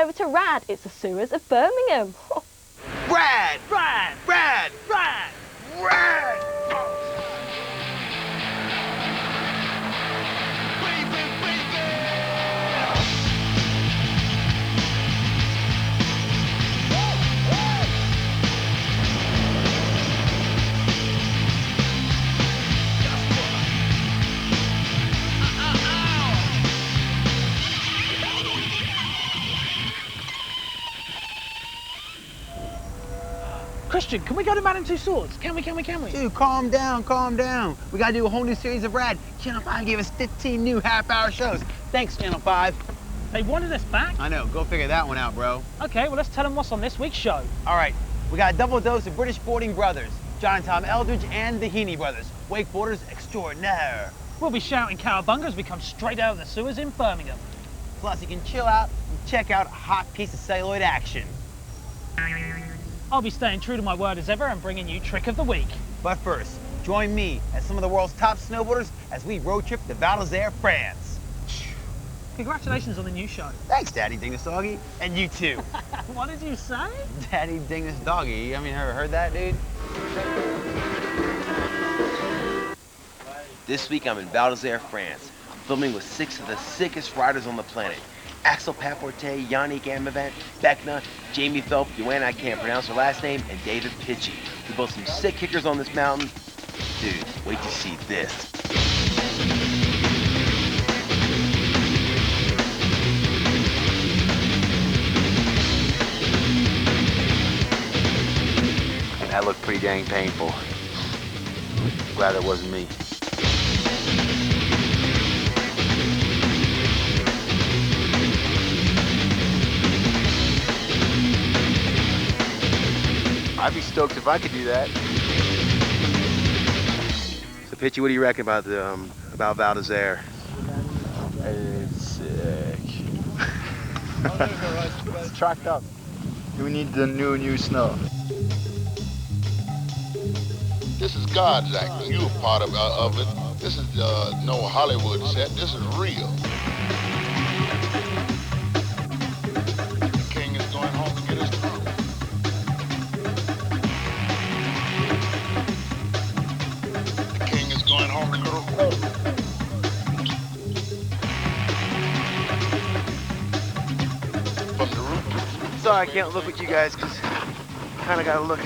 Over to Rad, it's the sewers of Birmingham. Brad! Brad! Brad! Brad! Brad! Christian, can we go to Man and Two Swords? Can we? Dude, calm down, calm down. We gotta do a whole new series of Rad. Channel 5 gave us 15 new half-hour shows. Thanks, Channel 5. They wanted us back? I know, go figure that one out, bro. Okay, well, let's tell them what's on this week's show. All right, we got a double dose of British boarding brothers, John and Tom Eldridge and the Heaney brothers, wakeboarders extraordinaire. We'll be shouting cowabunga as we come straight out of the sewers in Birmingham. Plus, you can chill out and check out a hot piece of celluloid action. I'll be staying true to my word as ever and bringing you Trick of the Week. But first, join me as some of the world's top snowboarders as we road trip to Val d'Isère, France. Congratulations on the new show. Thanks, Daddy Dingus Doggy. And you too. What did you say? Daddy Dingus Doggy. I mean, heard that, dude? This week I'm in Val d'Isère, France, filming with 6 of the sickest riders on the planet. Axel Paporte, Yannick Amavant, Beckna, Jamie Phelps, Joanna, I can't pronounce her last name, and David Pitchey. We built some sick kickers on this mountain. Dude, wait to see this. That looked pretty dang painful. Glad it wasn't me. I'd be stoked if I could do that. So, Pitchy, what do you reckon about Val d'Isère? It's sick. It's tracked up. We need the new snow. This is God's act. You're a part of it. This is no Hollywood set. This is real. The king is going home to get his throne. Going home to go to from the roof. Sorry, I can't look with you guys because I kind of got to look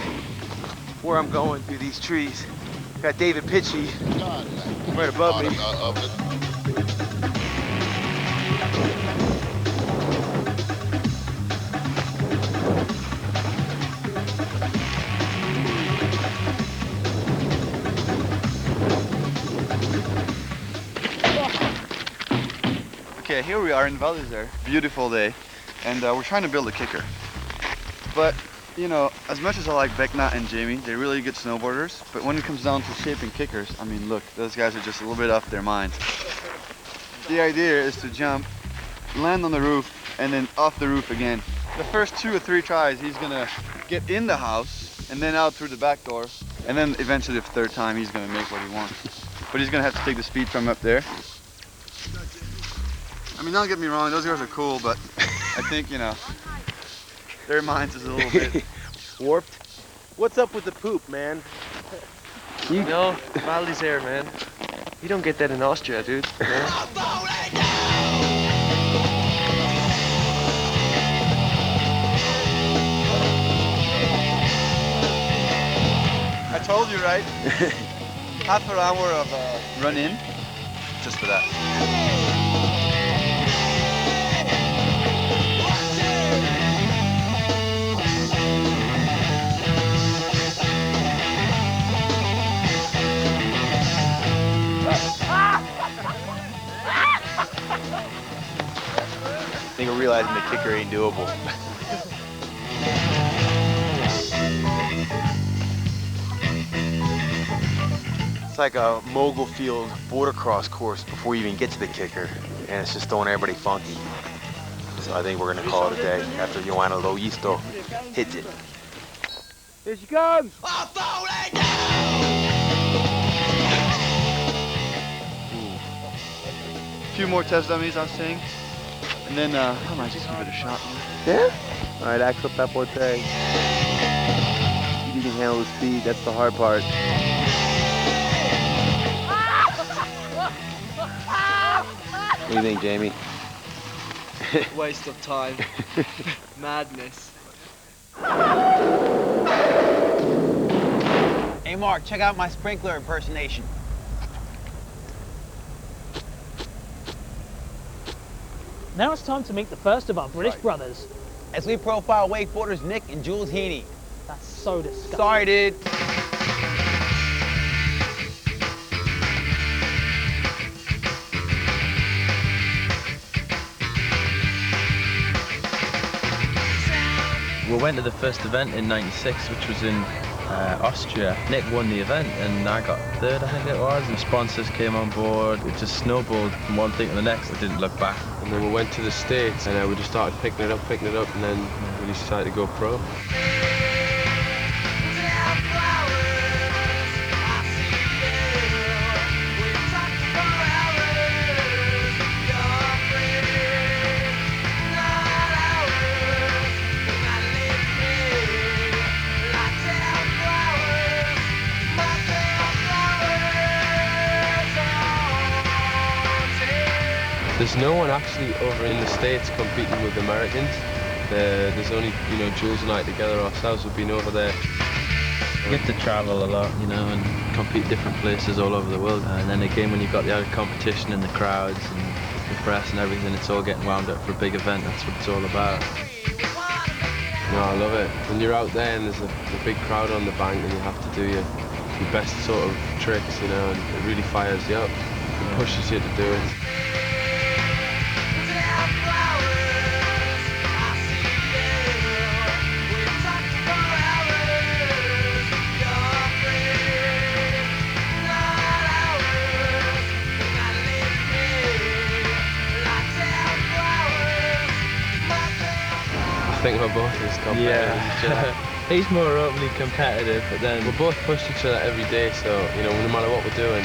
where I'm going through these trees. Got David Pitchey right above me. Okay, here we are in Val d'Isère. Beautiful day, and we're trying to build a kicker. But, you know, as much as I like Beckna and Jamie, they're really good snowboarders, but when it comes down to shaping kickers, I mean, look, those guys are just a little bit off their minds. The idea is to jump, land on the roof, and then off the roof again. The first 2 or 3 tries, he's gonna get in the house, and then out through the back door, and then eventually the 3rd time, he's gonna make what he wants. But he's gonna have to take the speed from up there. I mean, don't get me wrong, those guys are cool, but I think, you know, their minds is a little bit warped. What's up with the poop, man? You know, Val d'Isère, man. You don't get that in Austria, dude. I told you, right? Half an hour of run in, just for that. I think we're realizing the kicker ain't doable. It's like a mogul field border cross course before you even get to the kicker, and it's just throwing everybody funky. So I think we're gonna call it a day after Joanna Loisto hits it. Here she comes! I'm falling down! A few more test dummies, I'm saying. And then I might just give it a shot. Yeah? All right, Axel Paporte. You can handle the speed, that's the hard part. What do you think, Jamie? Waste of time. Madness. Hey, Mark, check out my sprinkler impersonation. Now it's time to meet the first of our British brothers. As we profile wakeboarders Nick and Jules Heaney. That's so disgusting. Sorry, dude. We went to the first event in '96, which was in Austria. Nick won the event and I got third, I think it was. The sponsors came on board. We just snowballed from one thing to the next. We didn't look back. And then we went to the States and we just started picking it up, and then we decided to go pro. There's no one actually over in the States competing with Americans. There's only, Jules and I together ourselves have been over there. You get to travel a lot, and compete different places all over the world. And then again, when you've got the other competition and the crowds and the press and everything, it's all getting wound up for a big event. That's what it's all about. No, I love it. When you're out there and there's a big crowd on the bank and you have to do your best sort of tricks, and it really fires you up and pushes you to do it. I think we're both as competitive as each other. He's more openly competitive, but then We both push each other every day, so, no matter what we're doing.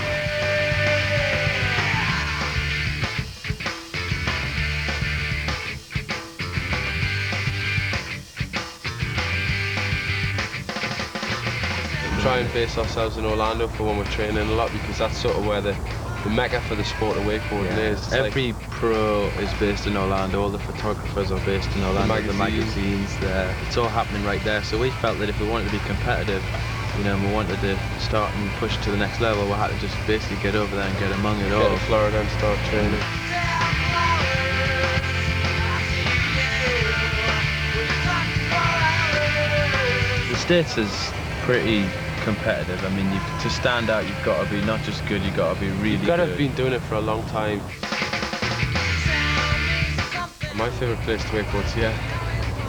We try and base ourselves in Orlando for when we're training a lot, because that's sort of where the mecca for the sport of wakeboarding is. It's every pro is based in Orlando. All the photographers are based in Orlando. The magazines there. It's all happening right there. So we felt that if we wanted to be competitive, and we wanted to start and push to the next level, we had to just basically get over there and get among it all. Get to Florida and start training. The States is pretty competitive. I mean, to stand out, you've got to be not just good, you've got to be really good. You've got to have been doing it for a long time. My favourite place to wakeboard's here.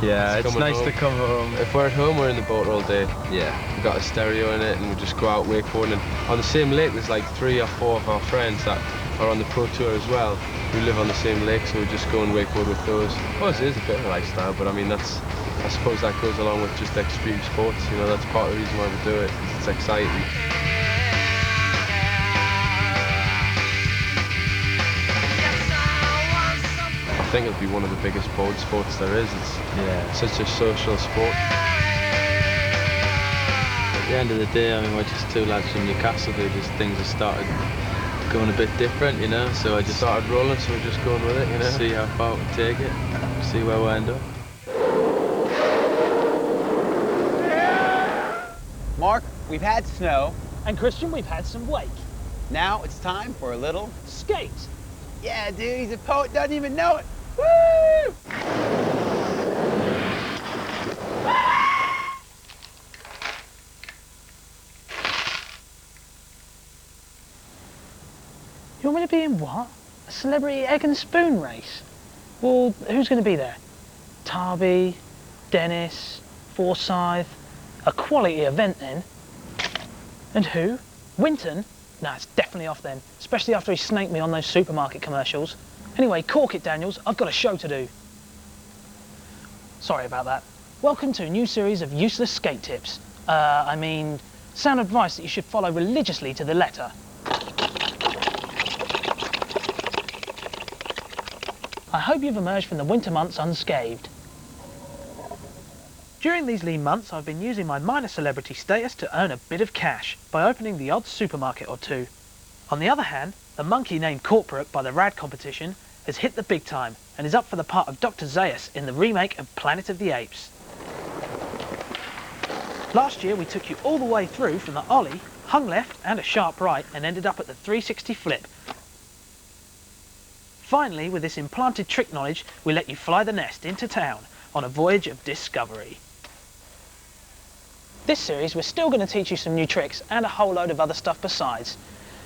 Yeah, it's nice to come home. If we're at home, we're in the boat all day. Yeah. We've got a stereo in it and we just go out wakeboarding. And on the same lake, there's like 3 or 4 of our friends that are on the pro tour as well. We live on the same lake, so we just go and wakeboard with those. Well, it is a bit of a lifestyle, but I mean, I suppose that goes along with just extreme sports. That's part of the reason why we do it. It's exciting. I think it'll be one of the biggest board sports there is. It's such a social sport. At the end of the day, I mean, we're just two lads from Newcastle who just things have started going a bit different, So I just started rolling, so we're just going with it, See how far we take it, see where we end up. Mark, we've had snow. And Christian, we've had some wake. Now it's time for a little... Skate. Yeah, dude, he's a poet, doesn't even know it. Woo! You want me to be in what? A celebrity egg and spoon race? Well, who's going to be there? Tarby, Dennis, Forsyth. A quality event then. And who? Winton? Nah, it's definitely off then, especially after he snaked me on those supermarket commercials. Anyway, cork it, Daniels, I've got a show to do. Sorry about that. Welcome to a new series of useless skate tips. Sound advice that you should follow religiously to the letter. I hope you've emerged from the winter months unscathed. During these lean months, I've been using my minor celebrity status to earn a bit of cash by opening the odd supermarket or two. On the other hand, the monkey named Corporate by the Rad competition has hit the big time and is up for the part of Dr. Zeus in the remake of Planet of the Apes. Last year we took you all the way through from the ollie, hung left and a sharp right, and ended up at the 360 flip. Finally, with this implanted trick knowledge, we let you fly the nest into town on a voyage of discovery. This series we're still going to teach you some new tricks and a whole load of other stuff besides.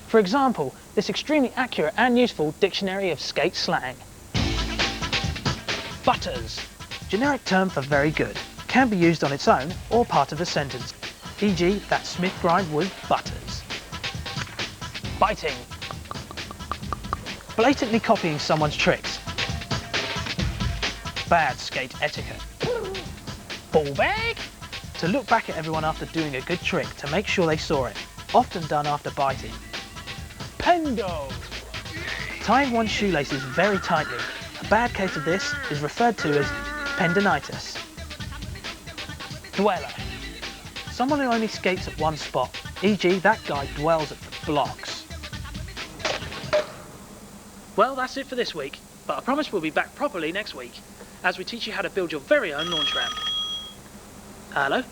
For example, this extremely accurate and useful dictionary of skate slang. Butters, generic term for very good, can be used on its own or part of a sentence, e.g. that Smith grind wood butters. Biting, blatantly copying someone's tricks. Bad skate etiquette. Ball bag, to look back at everyone after doing a good trick to make sure they saw it, often done after biting. Pendo, tying one's shoelaces very tightly. A bad case of this is referred to as tendinitis. Dweller, someone who only skates at one spot, e.g. that guy dwells at the blocks. Well, that's it for this week, but I promise we'll be back properly next week as we teach you how to build your very own launch ramp. Hello?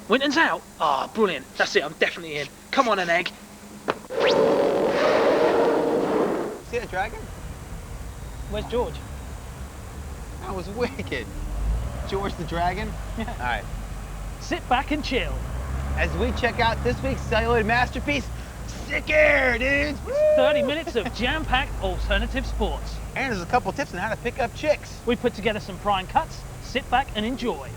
Winton's out? Ah, brilliant. That's it, I'm definitely in. Come on, an egg. See that dragon? Where's George? That was wicked. George the dragon? Yeah. All right. Sit back and chill. As we check out this week's celluloid masterpiece, sick air, dudes! 30 minutes of jam-packed alternative sports. And there's a couple tips on how to pick up chicks. We put together some prime cuts. Sit back and enjoy.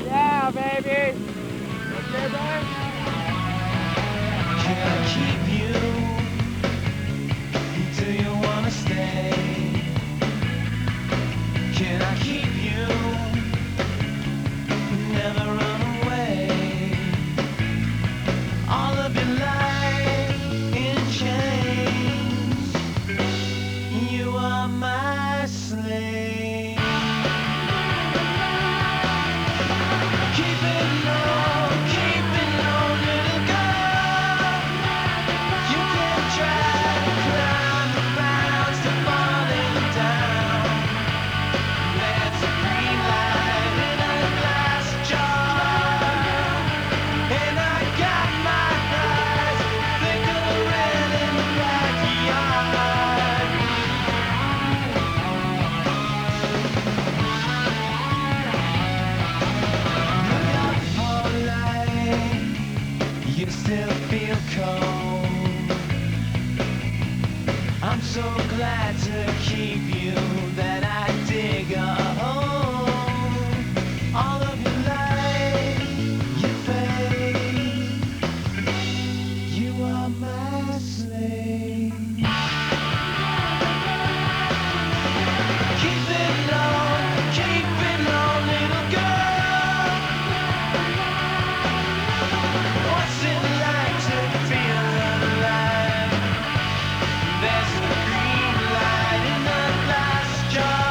Yeah, baby! Okay, babe? Can I keep you? Do you wanna stay? Can I keep you? Never run away. All of your life in chains. You are my slave. Keep it low, little girl. You can try to climb the bounds to falling down. There's a green light in a glass jar, and I got my eyes thicker red in the backyard. Look out for light, you still feel cold. I'm so glad to keep you that I dig a hole. All of your life, you fade. You are my slave. Keep it low, little girl. What's it like to feel alive? There's a green light in the glass jar.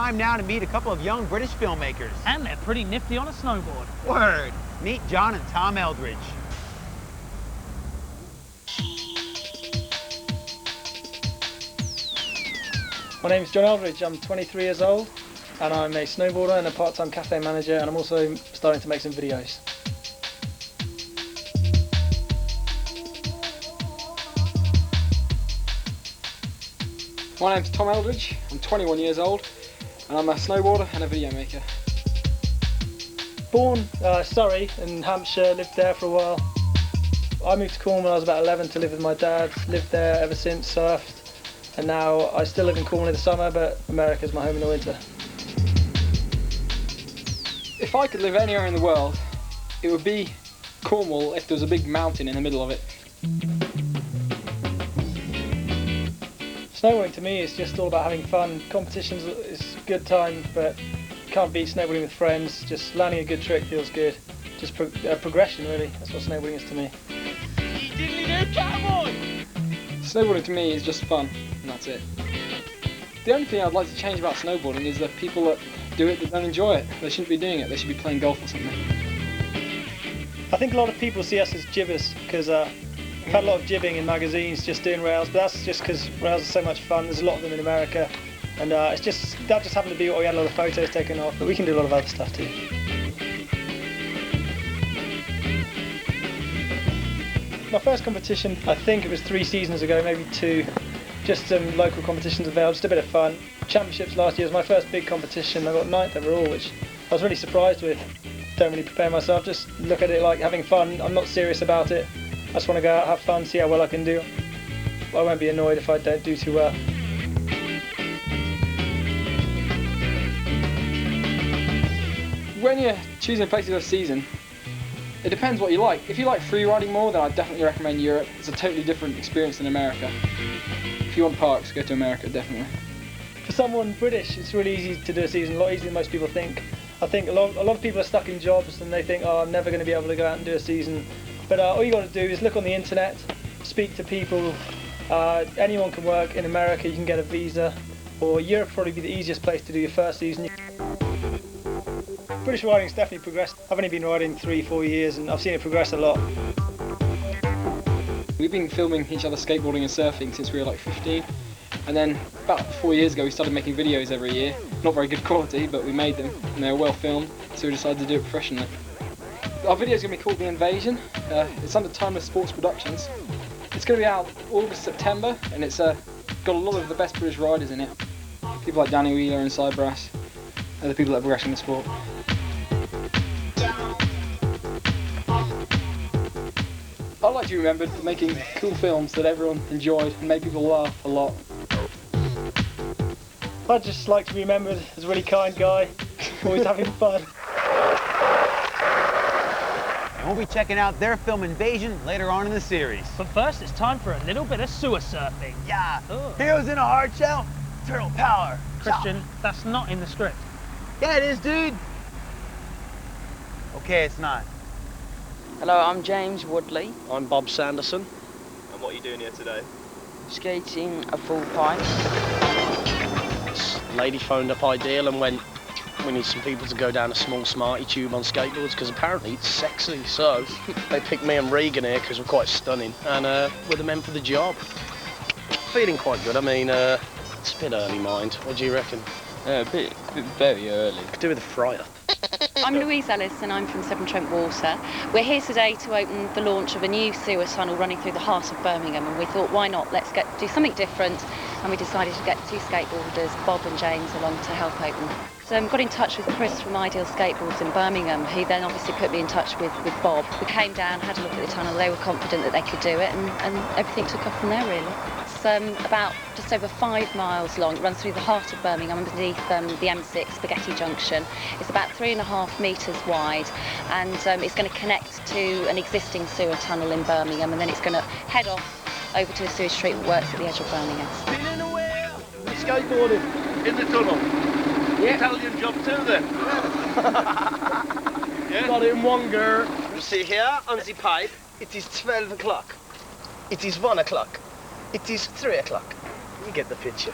time now to meet a couple of young British filmmakers. And they're pretty nifty on a snowboard. Word! Meet John and Tom Eldridge. My name's John Eldridge, I'm 23 years old and I'm a snowboarder and a part-time cafe manager, and I'm also starting to make some videos. My name's Tom Eldridge, I'm 21 years old and I'm a snowboarder and a video maker. Born Surrey in Hampshire, lived there for a while. I moved to Cornwall when I was about 11 to live with my dad, lived there ever since, surfed. And now I still live in Cornwall in the summer, but America's my home in the winter. If I could live anywhere in the world, it would be Cornwall if there was a big mountain in the middle of it. Snowboarding to me is just all about having fun. Competitions is a good time, but you can't beat snowboarding with friends. Just landing a good trick feels good. Just progression, really. That's what snowboarding is to me. Snowboarding to me is just fun, and that's it. The only thing I'd like to change about snowboarding is the people that do it that don't enjoy it. They shouldn't be doing it, they should be playing golf or something. I think a lot of people see us as jibbers because I've had a lot of jibbing in magazines just doing rails, but that's just because rails are so much fun. There's a lot of them in America, and that just happened to be what we had a lot of photos taken off, but we can do a lot of other stuff too. My first competition, I think it was 3 seasons ago, maybe 2, just some local competitions at Vale, just a bit of fun. Championships last year was my first big competition. I got 9th overall, which I was really surprised with. Don't really prepare myself, just look at it like having fun. I'm not serious about it. I just want to go out, have fun, see how well I can do. I won't be annoyed if I don't do too well. When you're choosing a place to do a season, it depends what you like. If you like free riding more, then I'd definitely recommend Europe. It's a totally different experience than America. If you want parks, go to America, definitely. For someone British, it's really easy to do a season, a lot easier than most people think. I think a lot of people are stuck in jobs and they think, oh, I'm never going to be able to go out and do a season. But all you got to do is look on the internet, speak to people. Anyone can work. In America, you can get a visa, or Europe probably be the easiest place to do your first season. British riding's definitely progressed. I've only been riding 3-4 years and I've seen it progress a lot. We've been filming each other skateboarding and surfing since we were like 15, and then about 4 years ago we started making videos every year. Not very good quality, but we made them and they were well filmed, so we decided to do it professionally. Our video is going to be called The Invasion. It's under Timeless Sports Productions. It's going to be out August, September, and it's got a lot of the best British riders in it. People like Danny Wheeler and Cybrass, and the people that are progressing the sport. I'd like to be remembered for making cool films that everyone enjoyed and made people laugh a lot. I'd just like to be remembered as a really kind guy, always having fun. And we'll be checking out their film Invasion later on in the series. But first, it's time for a little bit of sewer surfing. Yeah, heroes in a hard shell, turtle power. Christian, that's not in the script. Yeah, it is, dude. Okay, it's not. Hello, I'm James Woodley. I'm Bob Sanderson. And what are you doing here today? Skating a full pipe. This lady phoned up Ideal and went, we need some people to go down a small Smarty tube on skateboards because apparently it's sexy. So they picked me and Regan here because we're quite stunning and we're the men for the job. Feeling quite good. I mean, it's a bit early, mind. What do you reckon? A bit very early. Could do with a fryer. I'm Louise Ellis and I'm from Severn Trent Water. We're here today to open the launch of a new sewer tunnel running through the heart of Birmingham, and we thought, why not, let's do something different, and we decided to get 2 skateboarders, Bob and James, along to help open. So I got in touch with Chris from Ideal Skateboards in Birmingham, who then obviously put me in touch with Bob. We came down, had a look at the tunnel, they were confident that they could do it, and everything took off from there, really. It's about just over 5 miles long. It runs through the heart of Birmingham underneath the M6 Spaghetti Junction. It's about 3.5 metres wide, and it's going to connect to an existing sewer tunnel in Birmingham, and then it's going to head off over to the sewage treatment works at the edge of Birmingham. Spinning away, skateboarding in the tunnel. Yeah. Italian job too then. Yeah. Got it in one go. You see here on the pipe, it is 12 o'clock. It is 1 o'clock. It is 3 o'clock. You get the picture.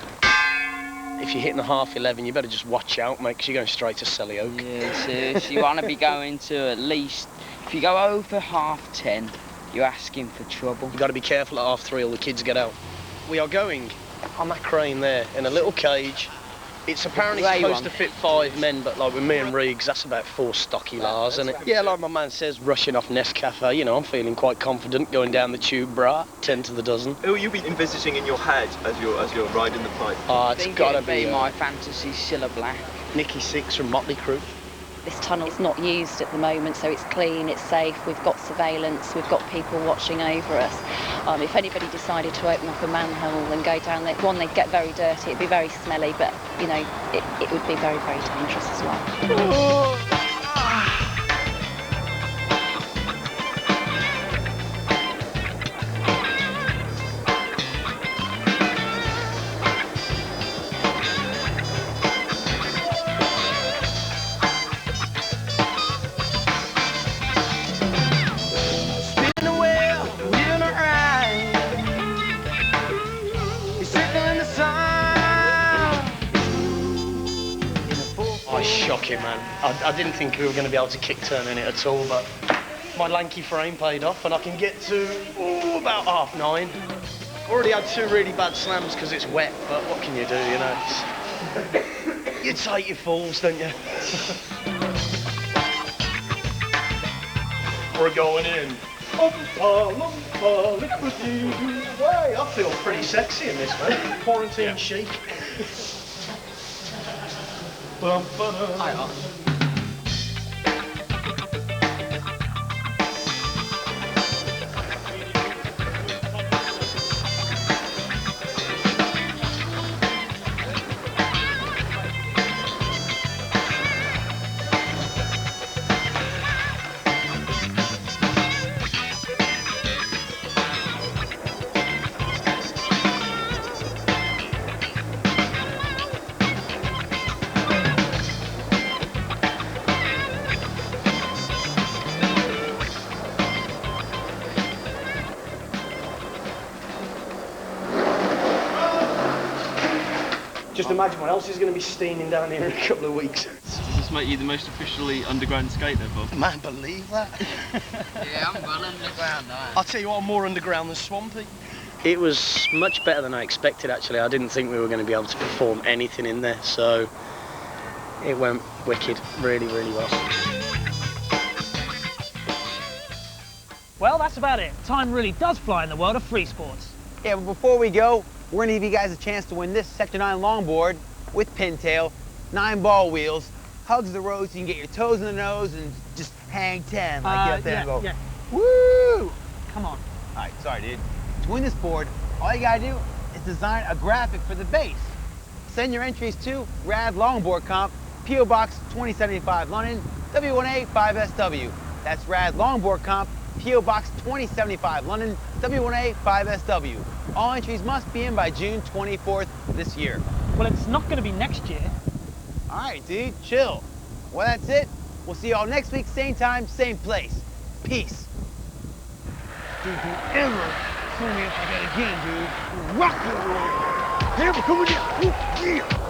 if you're hitting the half 11, you better just watch out, mate, because you're going straight to celluloid. Yeah, seriously, you want to be going to at least, if you go over half 10, you're asking for trouble. You've got to be careful at half 3, all the kids get out. We are going on that crane there in a little cage. It's apparently supposed to fit 5 men, but like with me and Riggs, that's about 4 stocky lars, isn't it? Yeah, like my man says, rushing off Nescafe, you know, I'm feeling quite confident going down the tube, brah, 10 to the dozen. Who will you be envisaging in your head as you're riding the pipe? Oh, it's gotta be my fantasy Cilla Black. Nicky Six from Motley Crue. This tunnel's not used at the moment, so it's clean, it's safe, we've got surveillance, we've got people watching over us. If anybody decided to open up a manhole and go down there, one, they'd get very dirty, it'd be very smelly, but, you know, it would be very, very dangerous as well. Shocking, man. I didn't think we were going to be able to kick turn in it at all, but my lanky frame paid off and I can get to about 9:30. Already had 2 really bad slams because it's wet, but what can you do, you know? You take your falls, don't you? We're going in. Way, I feel pretty sexy in this, man. Quarantine chic. Just imagine what else is going to be steaming down here in a couple of weeks. Does this make you the most officially underground skater, Bob? Man, believe that? Yeah, I'm well underground now. I'll tell you what, I'm more underground than Swampy. It was much better than I expected, actually. I didn't think we were going to be able to perform anything in there, so it went wicked, really, really well. Well, that's about it. Time really does fly in the world of free sports. Yeah, but before we go, we're gonna give you guys a chance to win this Sector 9 longboard with pintail, 9 ball wheels, hugs the road so you can get your toes in the nose and just hang 10 like get there and go, woo! Come on. All right, sorry, dude. To win this board, all you gotta do is design a graphic for the base. Send your entries to Rad Longboard Comp, P.O. Box 2075 London, W1A 5SW. That's Rad Longboard Comp, P.O. Box 2075 London, W1A 5SW. All entries must be in by June 24th this year. Well, it's not going to be next year. All right, dude, chill. Well, that's it. We'll see y'all next week, same time, same place. Peace. Dude, don't ever pull me up like that again, dude. Rock your world. Here, we're coming down. Ooh, yeah.